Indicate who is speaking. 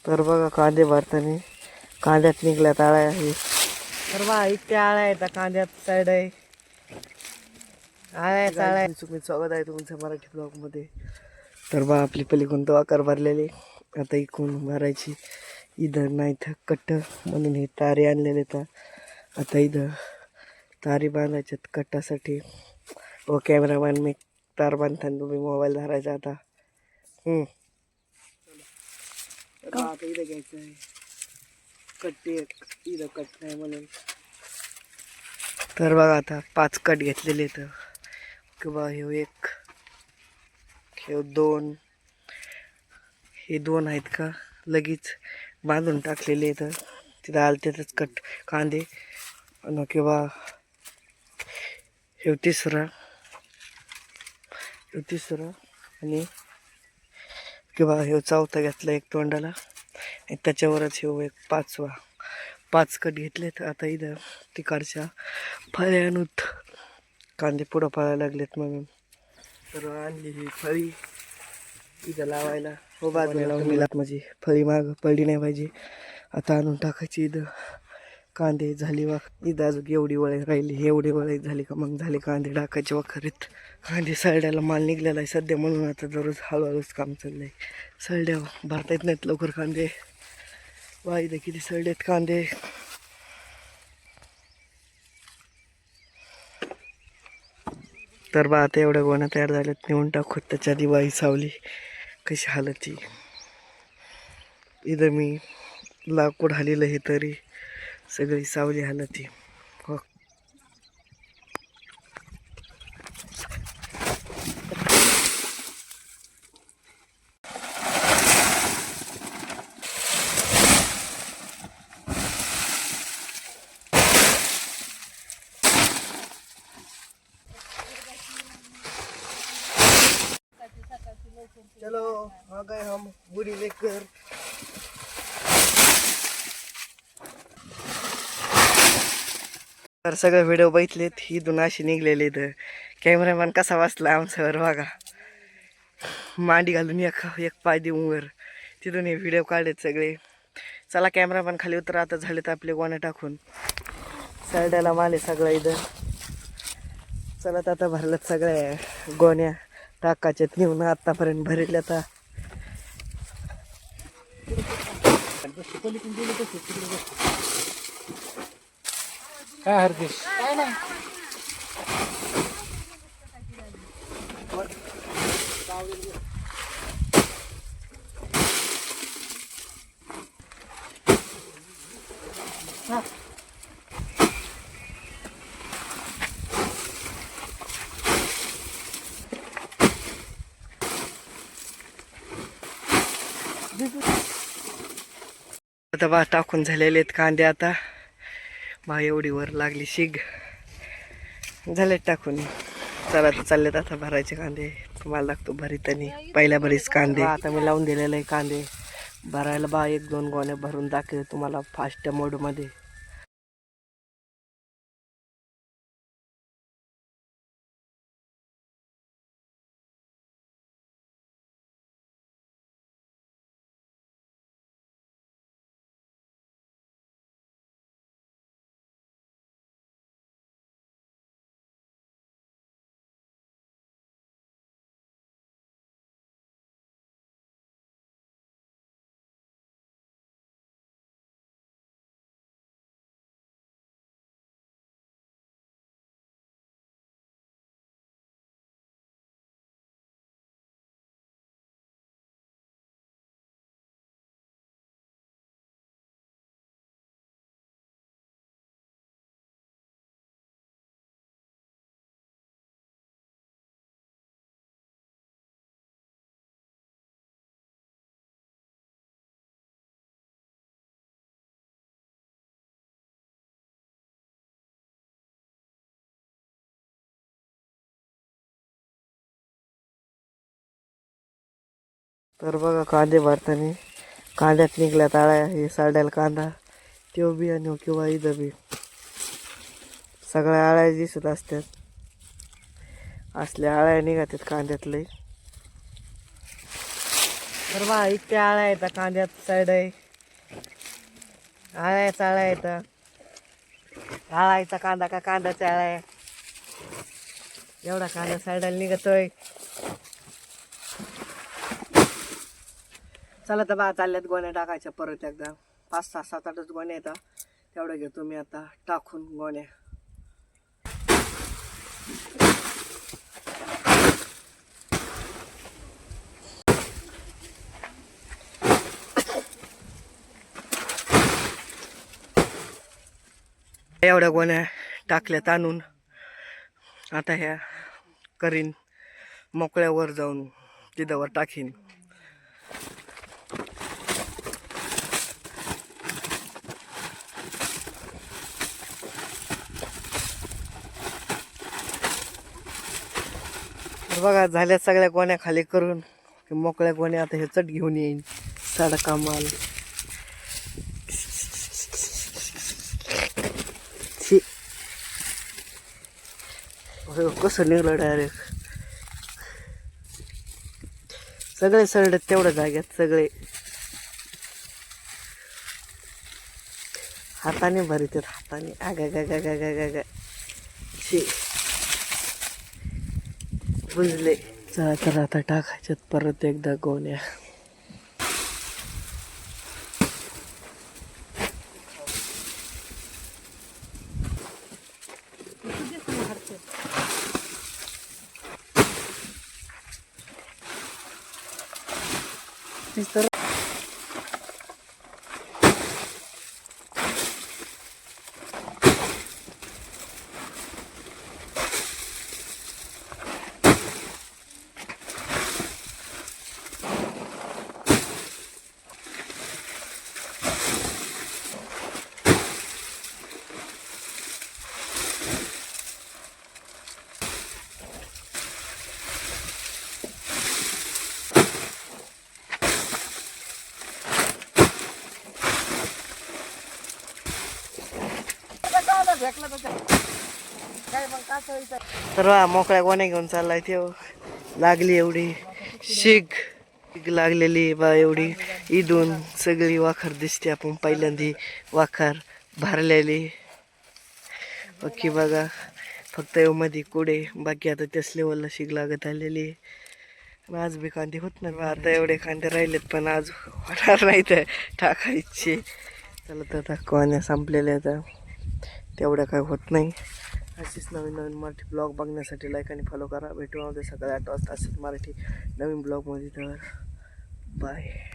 Speaker 1: तर बघा कांदे भरताना कांद्यात निघल्यात आळ्या आहे. तर बघा इतक्या आळ्या आहेत कांद्यात. साईड आहे आळ्याच आळ्या. मी स्वागत आहे तुमच्या मराठी ब्लॉगमध्ये. तर बा आपली पलीकडून तो आकार भरलेले, आता इकडून भरायची. इथं नाही तर कट्ट म्हणून हे तारे आणलेले. तर आता इथं तारी बांधायच्यात कट्टासाठी. व कॅमेरामॅन मी तार बांधताना तुम्ही मोबाईल धरायचा. आता आता इथं घ्यायचं आहे कट्टे. इथं कट नाही म्हणून. तर बघा आता 5 कट घेतलेले. तर किंवा हे एक, हे 2, हे 2 आहेत का लगेच बांधून टाकलेले. तर तिथं आलतेच कट कांदे. आणि किंवा हे तिसरा आणि किंवा हे 4था घेतला एक तोंडाला. आणि त्याच्यावरच हे एक 5वा. 5 कट घेतले. तर आता इथं तिकडच्या फळ्यानुत कांदे पुढं पळायला लागलेत म्हणून. तर आणली ही फळी इथं लावायला. हो बाजूला लावून मिळात माझी फळी माग पडली नाही पाहिजे. आता आणून टाकायची इथं कांदे. झाली वा इथं अजून एवढी वळी राहिली. एवढी वळी झाली का मग झाले कांदे टाकायचे वखरीत. कांदे सळड्याला माल निघलेला आहे सध्या म्हणून आता दररोज हळूहळूच काम चाललंय. सळड्या भरता येत नाहीत लवकर कांदे. वा इथं किती सळडेत कांदे. तर बा आता एवढ्या गोण्या तयार झाल्यात, नेऊन टाकू. त्याच्या आधी बाई सावली कशी हालती. इथं मी लाकूड हालेलं हे तरी सगळी सावली हालती. हो चलो आ गए हम बुरी लेकर. तर सगळे व्हिडिओ बघितलेत. इथून अशी निघलेले. तर कॅमेरामॅन कसा वाचला आमच्यावर बघा. मांडी घालून एक पाय देऊन वर. तिथून हे व्हिडिओ काढलेत सगळे. चला कॅमेरामॅन खाली उतर. आता झालेत आपले गोण्या टाकून. सरड्याला माले सगळं इथं. चला आता भरल्यात सगळ्या गोण्या टाकायच्यात नेऊन. आतापर्यंत भरले. आता
Speaker 2: काय हरदेश काय नाही.
Speaker 1: आता बा टाकून झालेले आहेत कांदे. आता बा एवढी वर लागली शिग. झालेत टाकून. चला तर चाललेत आता भरायचे कांदे. तुम्हाला लागतो भरीतनी पहिल्या भरीच कांदे. आता मी लावून दिलेले आहे कांदे भरायला. बा 1-2 गोण्या भरून दाखवते तुम्हाला फास्ट मोडमध्ये. तर बघा कांदे भरताना कांद्यात निघल्यात आळ्या. हे साड्याला कांदा तो बी आणि किंवा इथं बी सगळ्या आळ्या दिसत असतात. असल्या आळ्या निघतात कांद्यातले. तर बा इतके आळ्या येतात कांद्यात साईड आहे आळ्याचा आळ्या येतात आळायचा कांदा का कांद्याचा आळा आहे एवढा कांदा साईडाला निघतोय चला तर बा चालल्यात गोण्या टाकायच्या परत एकदा 5 6 7 8 गोण्या येतात तेवढं घेतो मी आता टाकून गोण्या एवढ्या गोण्या टाकल्यात आणून आता ह्या करीन मोकळ्यावर जाऊन तिथं टाकीन बघा झाल्या सगळ्या गोण्या खाली करून मोकळ्या गोण्या आता हे चट घेऊन येईन साडा कामाल कसं निघलं डायरेक्ट सगळे सरडत तेवढ्या जाग्यात सगळे हाताने भरित हाताने आगा बुजले चला तर आता टाकायच्यात परत एकदा गोण्या तर तर मोकळ्या गोण्या घेऊन चाललाय ते लागली एवढी शीग लागलेली बा एवढी इथून सगळी वाखर दिसते आपण पहिल्यांदी वाखर भरलेली बाकी बघा फक्त मध्ये कुडे बाकी आता त्याच लेवलला शीग लागत आलेली आज बी कांदे होत नाही आता एवढे कांदे राहिलेत पण आज होणार नाही तर टाकायचे चला तर आता गोण्या संपलेल्या आता तेवढं काय होत नाही अशीच नवीन नवीन मराठी ब्लॉग बघण्यासाठी लाईक आणि फॉलो करा भेटू सकाळी 8 वाजता असेच मराठी नवीन ब्लॉगमध्ये तर बाय